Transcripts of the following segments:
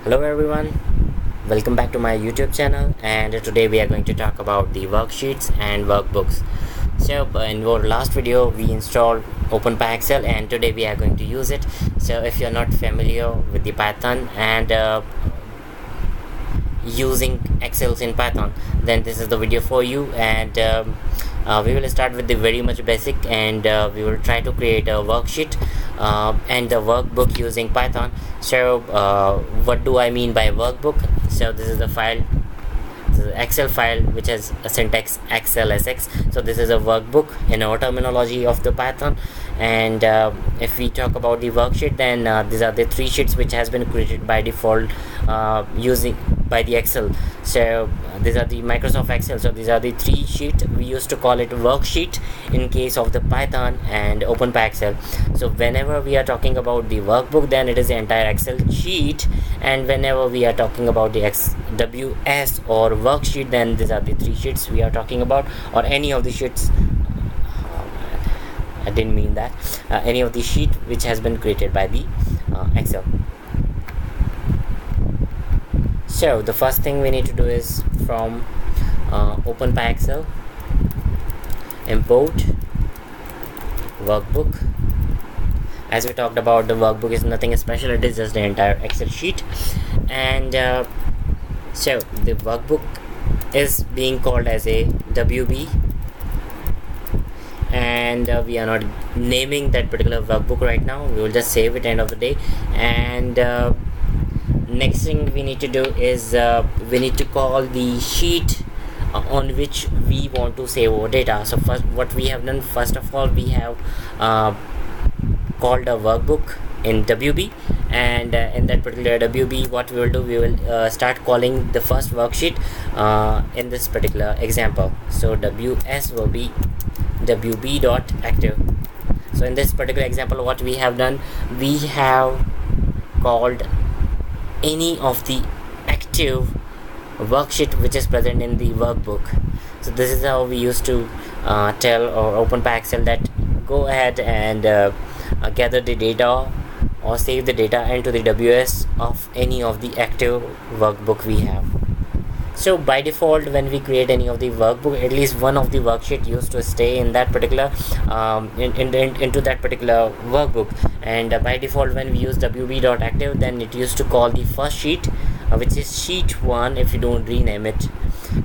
Hello everyone, welcome back to my YouTube channel, and today we are going to talk about the worksheets and workbooks. So in our last video we installed OpenPyXL, and today we are going to use it. So if you're not familiar with the Python and using Excels in Python, then this is the video for you. And we will start with the very much basic, and we will try to create a worksheet and a workbook using Python. So what do I mean by workbook? So this is the file, this is an Excel file which has a syntax XLSX. So this is a workbook in our terminology of the Python. And if we talk about the worksheet, then these are the three sheets which has been created by default using by the Excel. So these are the Microsoft Excel. So these are the three sheet. We used to call it worksheet in case of the Python and OpenPyXL. So whenever we are talking about the workbook, then it is the entire Excel sheet, and whenever we are talking about the XWS or worksheet, then these are the three sheets we are talking about, or any of the sheets. I didn't mean that. Any of the sheet which has been created by the Excel. So the first thing we need to do is from OpenPyXL import workbook. As we talked about, the workbook is nothing special, it is just the entire Excel sheet. And so the workbook is being called as a WB, and we are not naming that particular workbook right now. We will just save it end of the day. And next thing we need to do is we need to call the sheet on which we want to save our data. So first, what we have done, first of all, we have called a workbook in WB, and in that particular WB, what we will do, we will start calling the first worksheet in this particular example. So WS will be WB.active. So in this particular example, what we have done, we have called any of the active worksheet which is present in the workbook. So this is how we used to tell or OpenPyXL that go ahead and gather the data or save the data into the WS of any of the active workbook we have. So by default, when we create any of the workbook, at least one of the worksheet used to stay in that particular into that particular workbook. And by default, when we use WB.active, then it used to call the first sheet, which is sheet 1 if you don't rename it.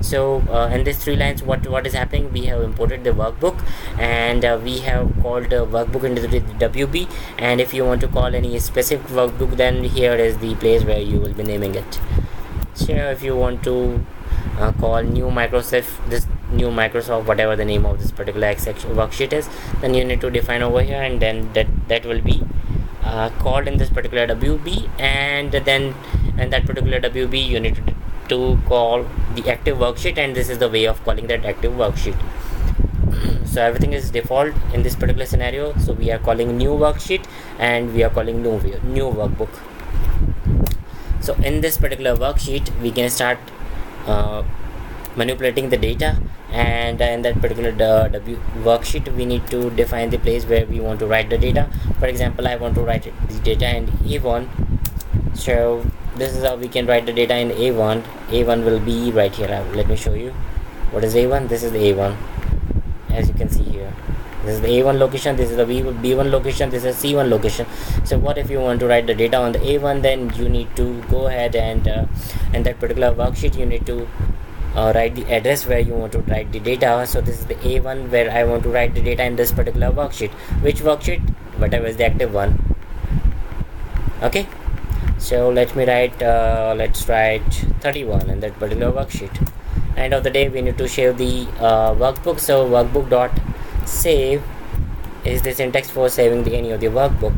So in these three lines, what is happening, we have imported the workbook, and we have called the workbook into the WB. And if you want to call any specific workbook, then here is the place where you will be naming it. So if you want to call new Microsoft, whatever the name of this particular worksheet is, then you need to define over here, and then that will be called in this particular WB. And then in that particular WB, you need to call the active worksheet, and this is the way of calling that active worksheet. So everything is default in this particular scenario. So we are calling new worksheet, and we are calling new workbook. So in this particular worksheet, we can start manipulating the data, and in that particular worksheet, we need to define the place where we want to write the data. For example, I want to write the data in A1. So this is how we can write the data in A1. A1 will be right here. Let me show you what is A1. This is the A1, as you can see here. This is the A1 location, this is the B1 location, this is C1 location. So what if you want to write the data on the A1, then you need to go ahead and in that particular worksheet, you need to write the address where you want to write the data. So this is the A1 where I want to write the data in this particular worksheet. Which worksheet? Whatever is the active one. Okay, so let me write let's write 31 in that particular worksheet. End of the day, we need to save the workbook. So workbook dot save is the syntax for saving any of the workbook.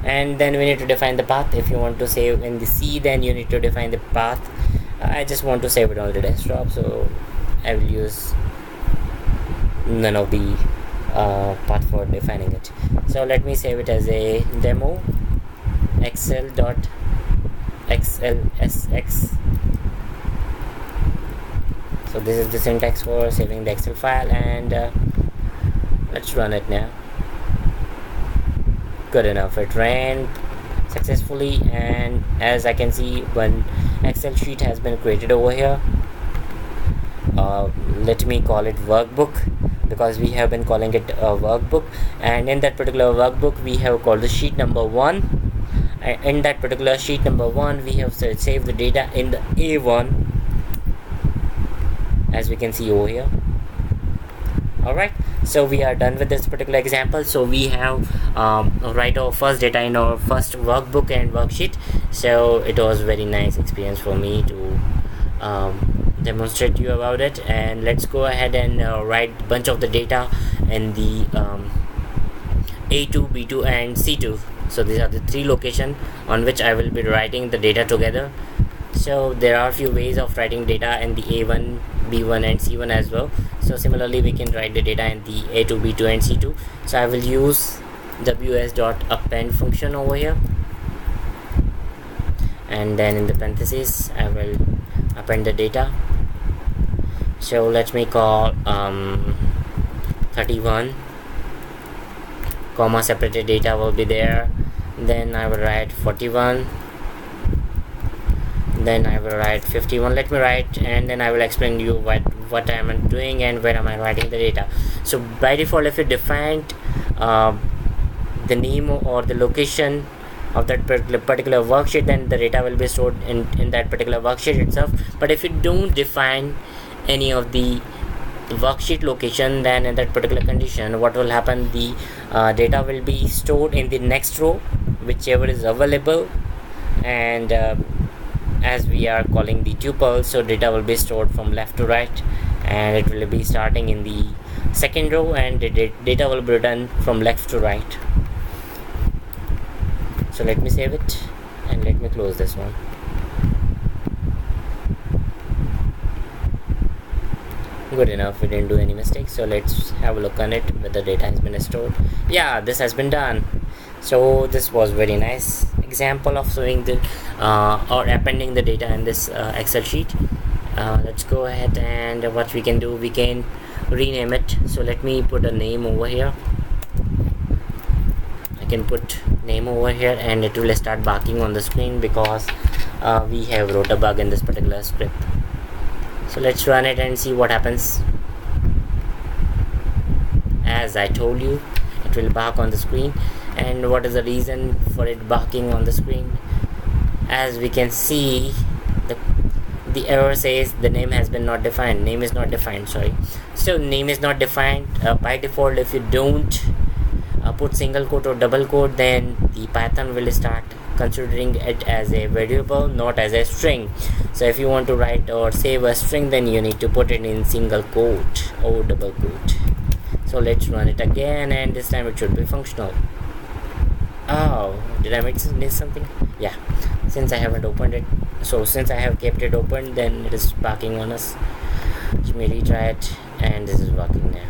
And then we need to define the path. If you want to save in the C, then you need to define the path. I just want to save it on the desktop, so I will use none of the path for defining it. So let me save it as a demo excel.xlsx. So this is the syntax for saving the Excel file, and let's run it now. Good enough, it ran successfully, and as I can see, one Excel sheet has been created over here. Let me call it workbook, because we have been calling it a workbook, and in that particular workbook we have called the sheet number 1. In that particular sheet number 1 we have saved the data in the A1, as we can see over here. Alright, so we are done with this particular example. So we have write our first data in our first workbook and worksheet. So it was very nice experience for me to demonstrate you about it. And let's go ahead and write a bunch of the data in the A2, B2 and C2. So these are the 3 locations on which I will be writing the data together. So there are a few ways of writing data in the A1, B1 and C1 as well. So similarly we can write the data in the A2, B2 and C2. So I will use ws.append function over here, and then in the parentheses I will append the data. So let me call 31, comma separated data will be there. Then I will write 41, then I will write 51. Let me write, and then I will explain you what I am doing and where am I writing the data. So by default, if you defined the name or the location of that particular worksheet, then the data will be stored in that particular worksheet itself. But if you don't define any of the worksheet location, then in that particular condition what will happen, the data will be stored in the next row whichever is available, and as we are calling the tuple, so data will be stored from left to right, and it will be starting in the second row, and the data will be written from left to right. So let me save it and let me close this one. Good enough, we didn't do any mistakes. So let's have a look on it whether data has been stored. Yeah, this has been done. So this was very nice example of showing the or appending the data in this Excel sheet. Let's go ahead, and what we can do, we can rename it. So let me put a name over here. I can put name over here, and it will start barking on the screen because we have wrote a bug in this particular script. So let's run it and see what happens. As I told you, it will bark on the screen. And what is the reason for it barking on the screen? As we can see, the error says the name has been not defined. Name is not defined, sorry. So name is not defined. By default, if you don't put single quote or double quote, then the Python will start considering it as a variable, not as a string. So if you want to write or save a string, then you need to put it in single quote or double quote. So let's run it again, and this time it should be functional. Oh, did I miss something? Yeah, since I haven't opened it, so since I have kept it open, then it is barking on us. Let me retry it, and this is working now.